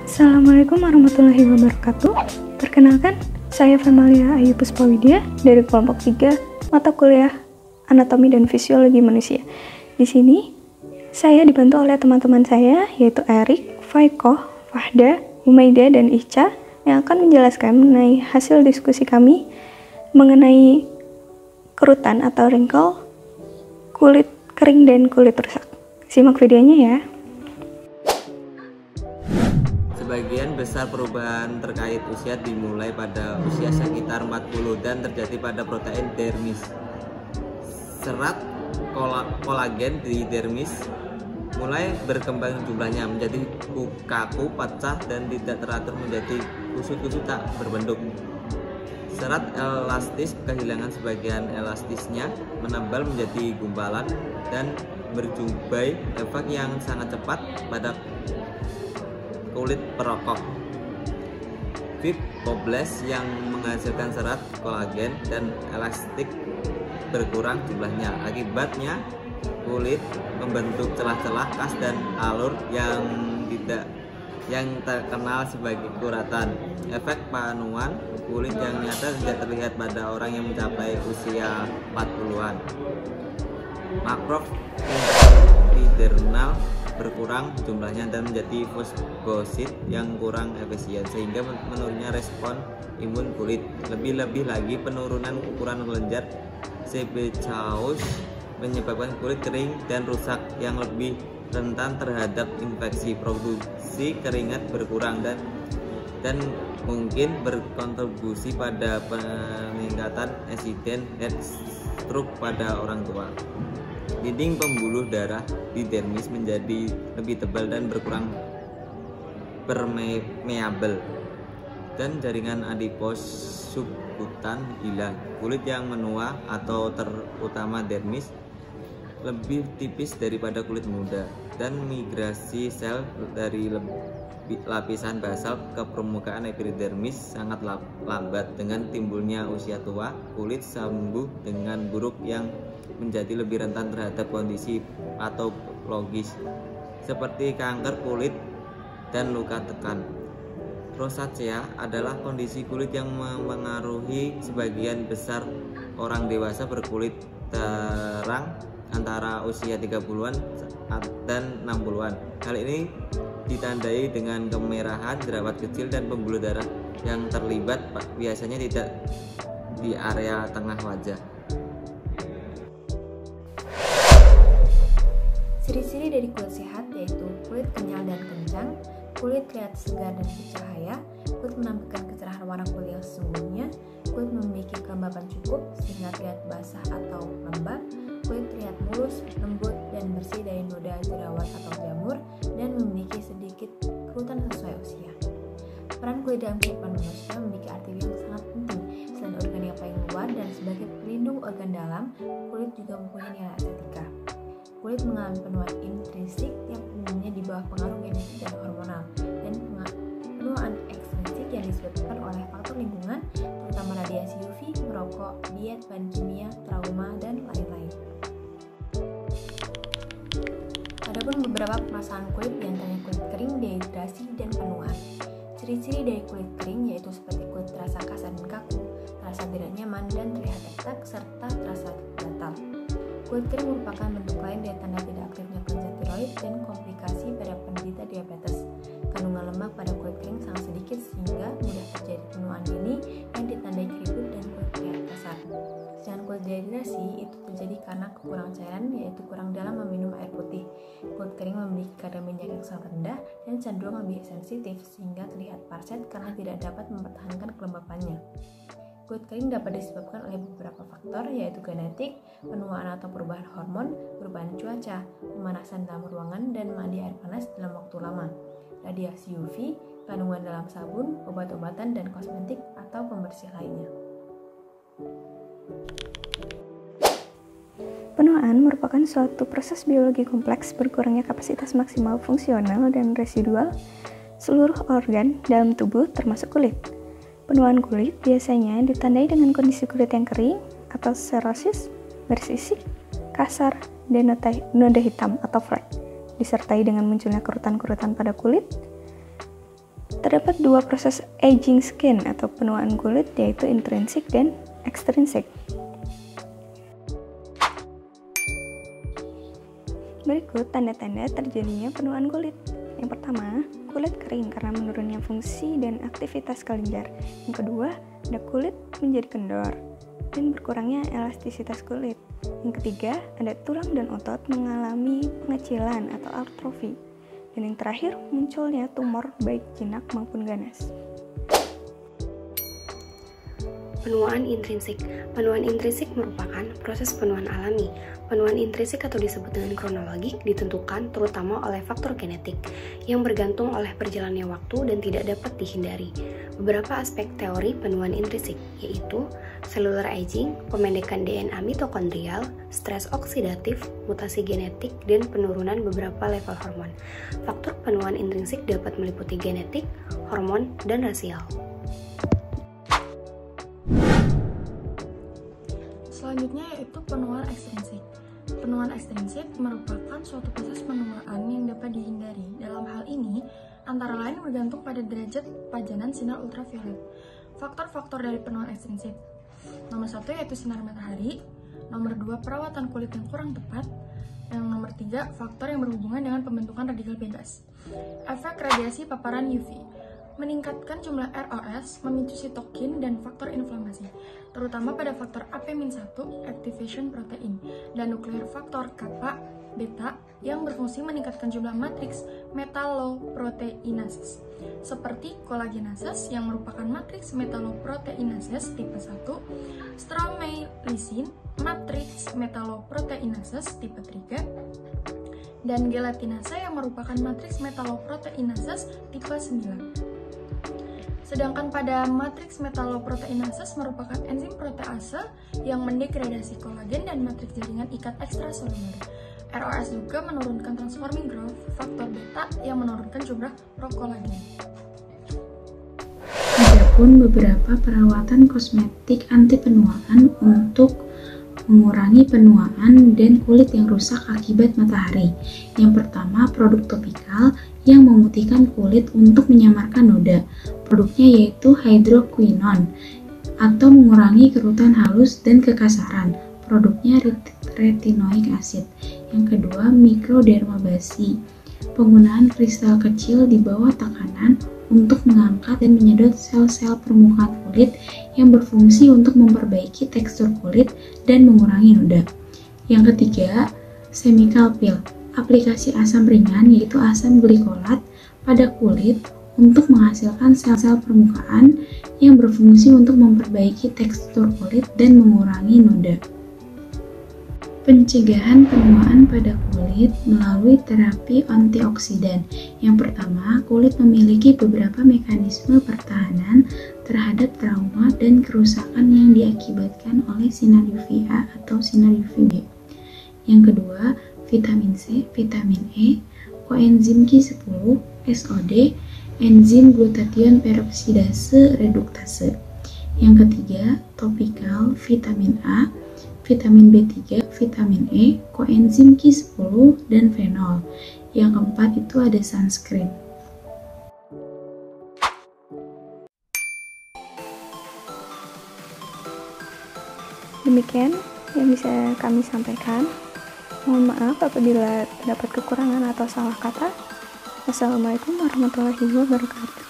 Assalamualaikum warahmatullahi wabarakatuh. Perkenalkan, saya Femalia Ayu Puspawidya dari kelompok 3 mata kuliah Anatomi dan Fisiologi Manusia. Di sini, saya dibantu oleh teman-teman saya, yaitu Erik, Faikoh, Fahda, Humaida, dan Ica, yang akan menjelaskan mengenai hasil diskusi kami mengenai kerutan atau wrinkle, kulit kering dan kulit rusak. Simak videonya ya. Sebagian besar perubahan terkait usia dimulai pada usia sekitar 40 dan terjadi pada protein dermis. Serat kolagen di dermis mulai berkembang jumlahnya menjadi kaku, pecah, dan tidak teratur menjadi kusut-kusut tak berbentuk. Serat elastis kehilangan sebagian elastisnya, menambal menjadi gumpalan, dan berjumpai efek yang sangat cepat pada kulit perokok. Fibroblast yang menghasilkan serat kolagen dan elastik berkurang jumlahnya. Akibatnya kulit membentuk celah-celah khas dan alur yang terkenal sebagai kuratan. Efek panuan kulit yang nyata tidak terlihat pada orang yang mencapai usia 40-an. Makrop interdernal berkurang jumlahnya dan menjadi fosfosit yang kurang efisien sehingga menurunnya respon imun kulit. Lebih-lebih lagi penurunan ukuran kelenjar sebaceous menyebabkan kulit kering dan rusak yang lebih rentan terhadap infeksi. Produksi keringat berkurang dan mungkin berkontribusi pada peningkatan insiden heat stroke pada orang tua. Dinding pembuluh darah di dermis menjadi lebih tebal dan berkurang permeabel, dan jaringan adipos subkutan hilang. Kulit yang menua atau terutama dermis lebih tipis daripada kulit muda, dan migrasi sel dari lapisan basal ke permukaan epidermis sangat lambat. Dengan timbulnya usia tua, kulit sembuh dengan buruk yang menjadi lebih rentan terhadap kondisi patologis seperti kanker kulit dan luka tekan. Rosacea adalah kondisi kulit yang memengaruhi sebagian besar orang dewasa berkulit terang antara usia 30-an dan 60-an. Hal ini ditandai dengan kemerahan, jerawat kecil, dan pembuluh darah yang terlibat biasanya tidak di area tengah wajah. Ciri-ciri dari kulit sehat yaitu kulit kenyal dan kencang, kulit terlihat segar dan bercahaya, kulit menampilkan kecerahan warna kulit yang sesungguhnya, kulit memiliki kelembapan cukup sehingga terlihat basah atau lembab, kulit terlihat mulus, lembut, dan bersih dari noda, jerawat, atau jamur, dan memiliki sedikit kerutan sesuai usia. Peran kulit dalam kehidupan manusia memiliki arti yang sangat penting. Selain organ yang paling luar dan sebagai pelindung organ dalam, kulit juga mempunyai nilai estetika. Kulit mengalami penuaan intrinsik yang umumnya di bawah pengaruh genetik dan hormonal, dan penuaan ekstrinsik yang disebabkan oleh faktor lingkungan, terutama radiasi UV, merokok, diet, bahan kimia, trauma, dan lain-lain. Adapun beberapa permasalahan kulit diantaranya kulit kering, dehidrasi, dan penuaan. Ciri-ciri dari kulit kering yaitu seperti kulit terasa kasar dan kaku, terasa tidak nyaman, dan terlihat retak, serta terasa gatal. Kulit kering merupakan bentuk lain dari tanda tidak aktifnya kelenjar tiroid dan komplikasi pada penderita diabetes. Kandungan lemak pada kulit kering sangat sedikit sehingga mudah terjadi penuaan dini yang ditandai keriput dan kulit terlihat kasar. Sedangkan kulit dehidrasi itu terjadi karena kekurangan cairan, yaitu kurang dalam meminum air putih. Kulit kering memiliki kadar minyak yang sangat rendah dan cenderung lebih sensitif sehingga terlihat parset karena tidak dapat mempertahankan kelembapannya. Kulit kering dapat disebabkan oleh beberapa faktor, yaitu genetik, penuaan atau perubahan hormon, perubahan cuaca, pemanasan dalam ruangan, dan mandi air panas dalam waktu lama, radiasi UV, kandungan dalam sabun, obat-obatan, dan kosmetik atau pembersih lainnya. Penuaan merupakan suatu proses biologi kompleks berkurangnya kapasitas maksimal fungsional dan residual seluruh organ dalam tubuh termasuk kulit. Penuaan kulit biasanya ditandai dengan kondisi kulit yang kering atau serosis, bersisik, kasar, dan noda hitam atau flek. disertai dengan munculnya kerutan-kerutan pada kulit. Terdapat dua proses aging skin atau penuaan kulit, yaitu intrinsik dan ekstrinsik. Berikut tanda-tanda terjadinya penuaan kulit. Yang pertama, kulit kering karena menurunnya fungsi dan aktivitas kelenjar. Yang kedua, ada kulit menjadi kendor dan berkurangnya elastisitas kulit. Yang ketiga, ada tulang dan otot mengalami pengecilan atau atrofi. Dan yang terakhir, munculnya tumor baik jinak maupun ganas. Penuaan intrinsik. Penuaan intrinsik merupakan proses penuaan alami. Penuaan intrinsik atau disebut dengan kronologik ditentukan terutama oleh faktor genetik yang bergantung oleh perjalannya waktu dan tidak dapat dihindari. Beberapa aspek teori penuaan intrinsik yaitu cellular aging, pemendekan DNA mitokondrial, stres oksidatif, mutasi genetik, dan penurunan beberapa level hormon. Faktor penuaan intrinsik dapat meliputi genetik, hormon, dan rasial. Selanjutnya yaitu penuaan ekstrinsik. Penuaan ekstrinsik merupakan suatu proses penuaan yang dapat dihindari. Dalam hal ini, antara lain bergantung pada derajat pajanan sinar ultraviolet. Faktor-faktor dari penuaan ekstrinsik. Nomor 1 yaitu sinar matahari. Nomor 2 perawatan kulit yang kurang tepat. Yang nomor 3 faktor yang berhubungan dengan pembentukan radikal bebas. Efek radiasi paparan UV. Meningkatkan jumlah ROS, memicu sitokin dan faktor inflamasi, terutama pada faktor AP-1, activation protein, dan nuklear faktor kappa, beta, yang berfungsi meningkatkan jumlah matriks metalloproteinases, seperti kolagenases yang merupakan matriks metalloproteinases tipe 1, stromycin, matriks metalloproteinases tipe 3, dan gelatinase yang merupakan matriks metalloproteinases tipe 9. Sedangkan pada matriks metalloproteinases merupakan enzim protease yang mendegradasi kolagen dan matriks jaringan ikat ekstraseluler. ROS juga menurunkan transforming growth faktor beta yang menurunkan jumlah prokolagen. Adapun beberapa perawatan kosmetik anti penuaan untuk mengurangi penuaan dan kulit yang rusak akibat matahari. Yang pertama, produk topikal yang memutihkan kulit untuk menyamarkan noda. Produknya yaitu hydroquinone atau mengurangi kerutan halus dan kekasaran. Produknya retinoic acid. Yang kedua, mikrodermabasi. Penggunaan kristal kecil di bawah tekanan untuk mengangkat dan menyedot sel-sel permukaan kulit yang berfungsi untuk memperbaiki tekstur kulit dan mengurangi noda. Yang ketiga, chemical peel. Aplikasi asam ringan yaitu asam glikolat pada kulit untuk menghasilkan sel-sel permukaan yang berfungsi untuk memperbaiki tekstur kulit dan mengurangi noda. Pencegahan penuaan pada kulit melalui terapi antioksidan. Yang pertama, kulit memiliki beberapa mekanisme pertahanan terhadap trauma dan kerusakan yang diakibatkan oleh sinar UVA atau sinar UVB. Yang kedua, vitamin C, vitamin E, koenzim Q10, SOD, enzim glutathione peroksidase reduktase. Yang ketiga, topikal vitamin A, vitamin B3, vitamin E, koenzim Q10, dan fenol. Yang keempat itu ada sunscreen. Demikian yang bisa kami sampaikan. Mohon maaf apabila terdapat kekurangan atau salah kata. Wassalamualaikum warahmatullahi wabarakatuh.